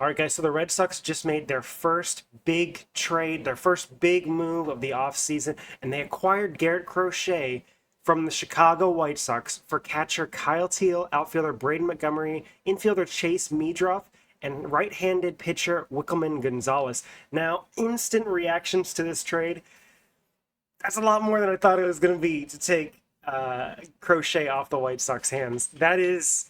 All right, guys, so the Red Sox just made their first big trade, their first big move of the offseason, and they acquired Garrett Crochet from the Chicago White Sox for catcher Kyle Teel, outfielder Braden Montgomery, infielder Chase Meadroff, and right-handed pitcher Wickelman Gonzalez. Now, instant reactions to this trade. That's a lot more than I thought it was going to be to take Crochet off the White Sox hands. That's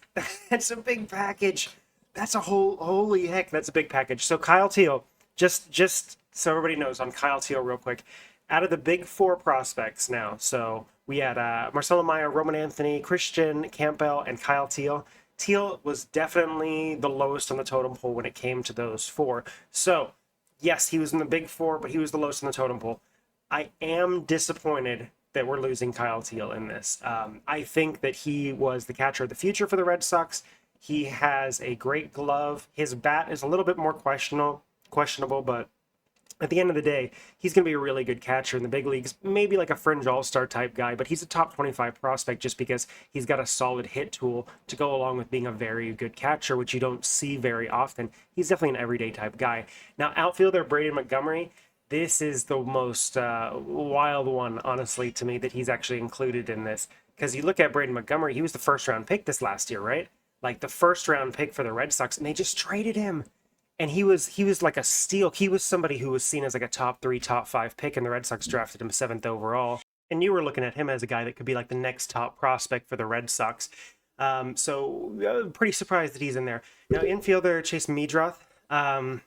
a big package. That's a holy heck, that's a big package. So Kyle Teel, just so everybody knows on Kyle Teel real quick, out of the big four prospects now, so we had Marcelo Meyer, Roman Anthony, Christian Campbell, and Kyle Teel. Teel was definitely the lowest on the totem pole when it came to those four. So, yes, he was in the big four, but he was the lowest in the totem pole. I am disappointed that we're losing Kyle Teel in this. I think that he was the catcher of the future for the Red Sox. He has a great glove. His bat is a little bit more questionable, but at the end of the day, he's going to be a really good catcher in the big leagues. Maybe like a fringe all-star type guy, but he's a top 25 prospect just because he's got a solid hit tool to go along with being a very good catcher, which you don't see very often. He's definitely an everyday type guy. Now, outfielder Braden Montgomery, this is the most wild one, honestly, to me, that he's actually included in this. Because you look at Braden Montgomery, he was the first-round pick this last year, right? Like the first-round pick for the Red Sox, and they just traded him. And he was like a steal. He was somebody who was seen as like a top 3, top 5 pick, and the Red Sox drafted him 7th overall. And you were looking at him as a guy that could be like the next top prospect for the Red Sox. So pretty surprised that he's in there. Now, infielder Chase Meadroff, I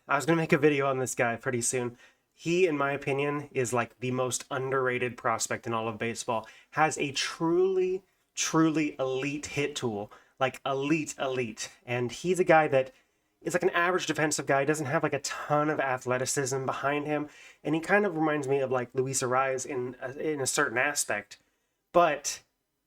was going to make a video on this guy pretty soon. He, in my opinion, is like the most underrated prospect in all of baseball. Has a truly elite hit tool, like elite. And he's a guy that is like an average defensive guy, doesn't have like a ton of athleticism behind him. And he kind of reminds me of like Luis Arraez in a certain aspect. But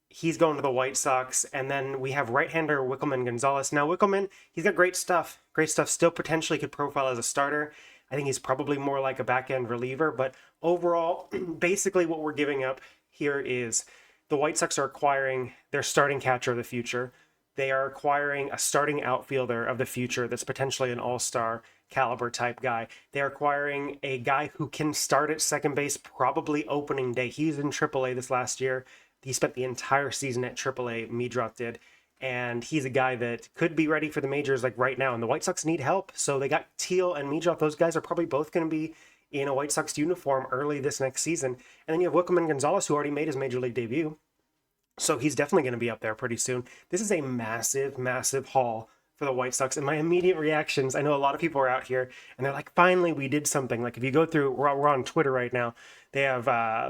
he's going to the White Sox. And then we have right-hander Wickelman Gonzalez. Now, Wickelman, he's got great stuff. Still potentially could profile as a starter. I think he's probably more like a back-end reliever. But overall, basically what we're giving up here is the White Sox are acquiring their starting catcher of the future. They are acquiring a starting outfielder of the future that's potentially an all-star caliber type guy. They're acquiring a guy who can start at second base probably opening day. He was in AAA this last year. He spent the entire season at AAA, Meadroff did. And he's a guy that could be ready for the majors like right now. And the White Sox need help. So they got Teel and Meadroff. Those guys are probably both going to be in a White Sox uniform early this next season. And then you have Wickelman Gonzalez, who already made his major league debut. So he's definitely going to be up there pretty soon. This is a massive haul for the White Sox. And my immediate reactions, I know a lot of people are out here and they're like, finally, we did something. Like if you go through, we're on Twitter right now. They have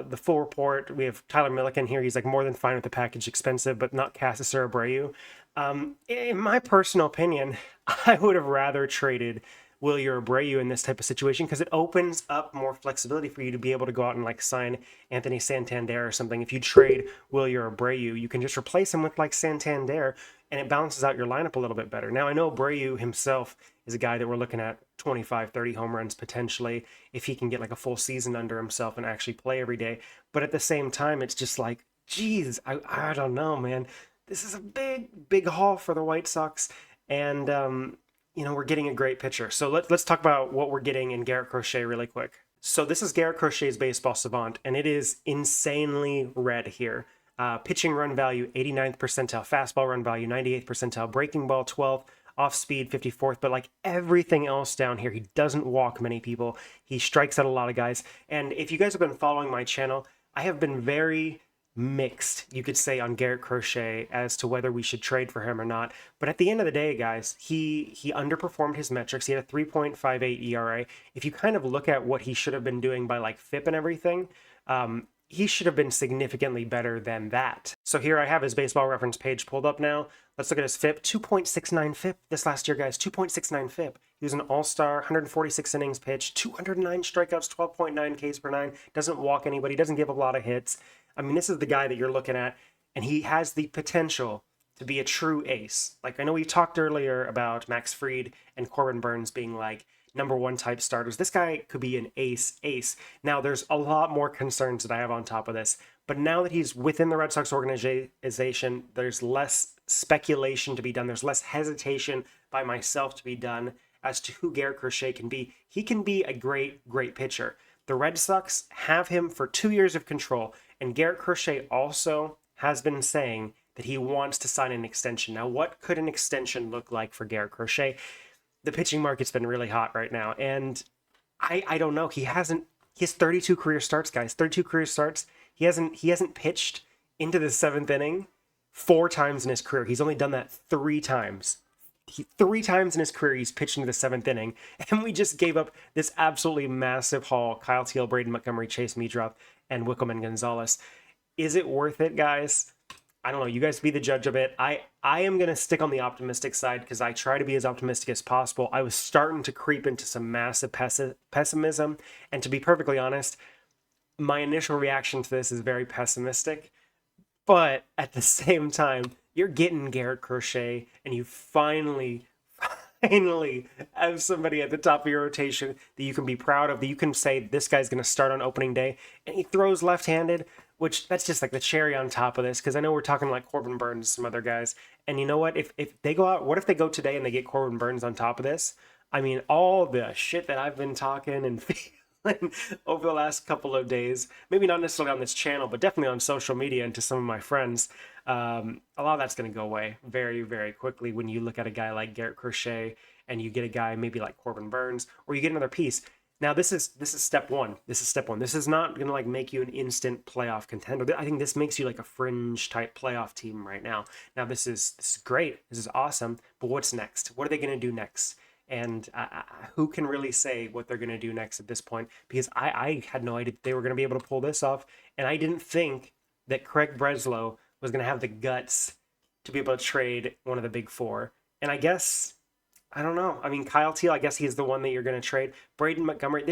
the full report. We have Tyler Milliken here. He's like more than fine with the package, expensive, but not Cassis or Abreu. In my personal opinion, I would have rather traded Wilyer Abreu in this type of situation because it opens up more flexibility for you to be able to go out and like sign Anthony Santander or something. If you trade Wilyer Abreu, you can just replace him with like Santander and it balances out your lineup a little bit better. Now, I know Abreu himself is a guy that we're looking at 25, 30 home runs potentially if he can get like a full season under himself and actually play every day. But at the same time, it's just like, geez, I don't know, man. This is a big haul for the White Sox. And, we're getting a great pitcher. So let's talk about what we're getting in Garrett Crochet really quick. So this is Garrett Crochet's Baseball Savant, and it is insanely red here. Pitching run value, 89th percentile. Fastball run value, 98th percentile. Breaking ball, 12th. Off speed, 54th. But like everything else down here, he doesn't walk many people. He strikes out a lot of guys. And if you guys have been following my channel, I have been very mixed, you could say, on Garrett Crochet as to whether we should trade for him or not. But at the end of the day, guys, he underperformed his metrics. He had a 3.58 ERA. If you kind of look at what he should have been doing by like FIP and everything, he should have been significantly better than that. So here I have his baseball reference page pulled up now. Let's look at his FIP. 2.69 FIP this last year, guys. 2.69 FIP. He was an all-star, 146 innings pitched, 209 strikeouts, 12.9 Ks per nine. Doesn't walk anybody, doesn't give a lot of hits. I mean, this is the guy that you're looking at, and he has the potential to be a true ace. Like, I know we talked earlier about Max Fried and Corbin Burns being like number one type starters. This guy could be an ace. Now, there's a lot more concerns that I have on top of this, but now that he's within the Red Sox organization, there's less speculation to be done. There's less hesitation by myself to be done as to who Garrett Crochet can be. He can be a great, great pitcher. The Red Sox have him for 2 years of control, and Garrett Crochet also has been saying that he wants to sign an extension. Now, what could an extension look like for Garrett Crochet? The pitching market's been really hot right now, and I don't know. He has 32 career starts, guys. 32 career starts. He hasn't pitched into the 7th inning 4 times in his career. He's only done that 3 times. 3 times in his career he's pitched into the 7th inning, and we just gave up this absolutely massive haul. Kyle Teal, Braden Montgomery, Chase Meadroth, and Wickelman Gonzalez. Is it worth it, guys? I don't know. You guys be the judge of it. I am going to stick on the optimistic side because I try to be as optimistic as possible. I was starting to creep into some massive pessimism. And to be perfectly honest, my initial reaction to this is very pessimistic. But at the same time, you're getting Garrett Crochet, and you finally have somebody at the top of your rotation that you can be proud of, that you can say this guy's going to start on opening day, and he throws left-handed, which that's just like the cherry on top of this, because I know we're talking like Corbin Burns and some other guys. And you know what? If they go out, what if they go today and they get Corbin Burns on top of this? I mean, all the shit that I've been talking and feeling over the last couple of days, maybe not necessarily on this channel, but definitely on social media and to some of my friends, a lot of that's going to go away very, very quickly when you look at a guy like Garrett Crochet and you get a guy maybe like Corbin Burns, or you get another piece. Now, this is step one. This is step one. This is not going to like make you an instant playoff contender. I think this makes you like a fringe type playoff team right now. Now, this is great. This is awesome. But what's next? What are they going to do next? And who can really say what they're going to do next at this point? Because I had no idea they were going to be able to pull this off. And I didn't think that Craig Breslow was going to have the guts to be able to trade one of the big 4. And I guess... I don't know. I mean, Kyle Teal, I guess he's the one that you're going to trade. Braden Montgomery,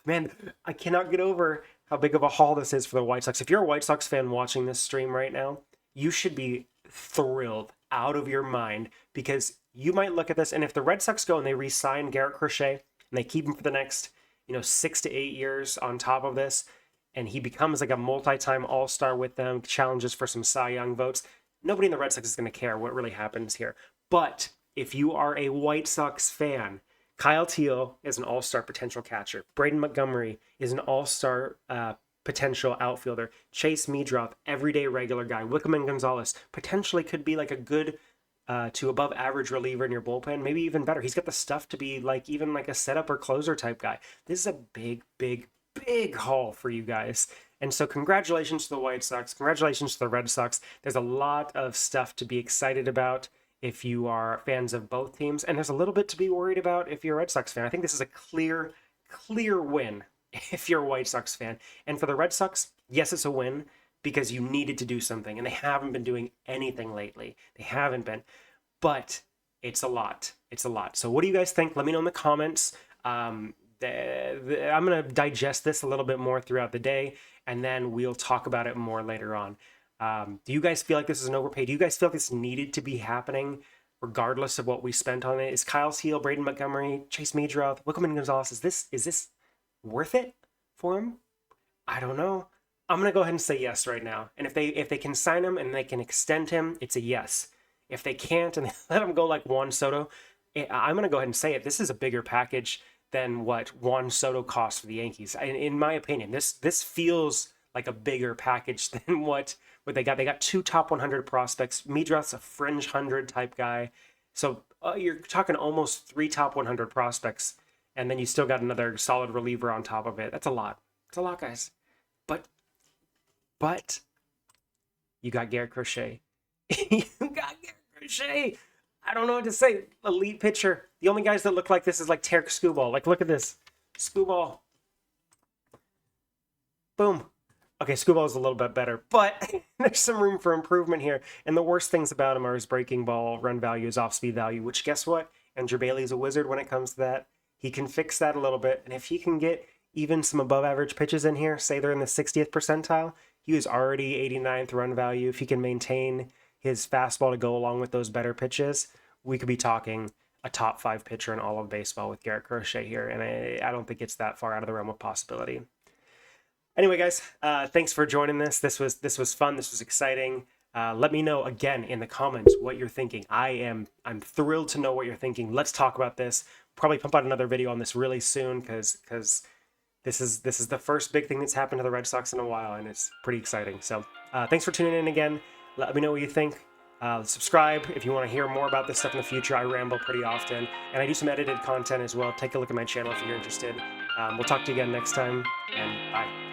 man, I cannot get over how big of a haul this is for the White Sox. If you're a White Sox fan watching this stream right now, you should be thrilled out of your mind, because you might look at this, and if the Red Sox go and they re-sign Garrett Crochet and they keep him for the next, 6 to 8 years on top of this, and he becomes like a multi-time all-star with them, challenges for some Cy Young votes, nobody in the Red Sox is going to care what really happens here. But if you are a White Sox fan, Kyle Teal is an all-star potential catcher. Braden Montgomery is an all-star potential outfielder. Chase Meadroth, everyday regular guy. Wickelman Gonzalez potentially could be like a good to above average reliever in your bullpen, maybe even better. He's got the stuff to be like even like a setup or closer type guy. This is a big, big, big haul for you guys. And so congratulations to the White Sox. Congratulations to the Red Sox. There's a lot of stuff to be excited about if you are fans of both teams, and there's a little bit to be worried about if you're a Red Sox fan. I think this is a clear win if you're a White Sox fan. And for the Red Sox, yes, it's a win because you needed to do something, and they haven't been doing anything lately. They haven't been, but it's a lot. It's a lot. So what do you guys think? Let me know in the comments. I'm going to digest this a little bit more throughout the day, and then we'll talk about it more later on. Do you guys feel like this is an overpay? Do you guys feel like this needed to be happening regardless of what we spent on it? Is Kyle Teal, Braden Montgomery, Chase Meadroth, Wickelman Gonzalez, is this worth it for him? I don't know. I'm going to go ahead and say yes right now. And if they can sign him and they can extend him, it's a yes. If they can't and they let him go like Juan Soto, I'm going to go ahead and say it. This is a bigger package than what Juan Soto cost for the Yankees. In my opinion, this feels like a bigger package than what they got. They got 2 top 100 prospects. Meadroth's a fringe 100 type guy. So you're talking almost 3 top 100 prospects, and then you still got another solid reliever on top of it. That's a lot. It's a lot, guys. But you got Garrett Crochet. You got Garrett Crochet. I don't know what to say. Elite pitcher. The only guys that look like this is like Tarek Skubal. Like, look at this. Skubal. Boom. Okay, Skubal is a little bit better, but there's some room for improvement here. And the worst things about him are his breaking ball, run value, his off-speed value, which guess what? Andrew Bailey's a wizard when it comes to that. He can fix that a little bit. And if he can get even some above average pitches in here, say they're in the 60th percentile, he was already 89th run value. If he can maintain his fastball to go along with those better pitches, we could be talking a top 5 pitcher in all of baseball with Garrett Crochet here. And I don't think it's that far out of the realm of possibility. Anyway, guys, thanks for joining this. This was fun. This was exciting. Let me know again in the comments what you're thinking. I'm thrilled to know what you're thinking. Let's talk about this. Probably pump out another video on this really soon because this is the first big thing that's happened to the Red Sox in a while, and it's pretty exciting. So thanks for tuning in again. Let me know what you think. Subscribe if you want to hear more about this stuff in the future. I ramble pretty often, and I do some edited content as well. Take a look at my channel if you're interested. We'll talk to you again next time, and bye.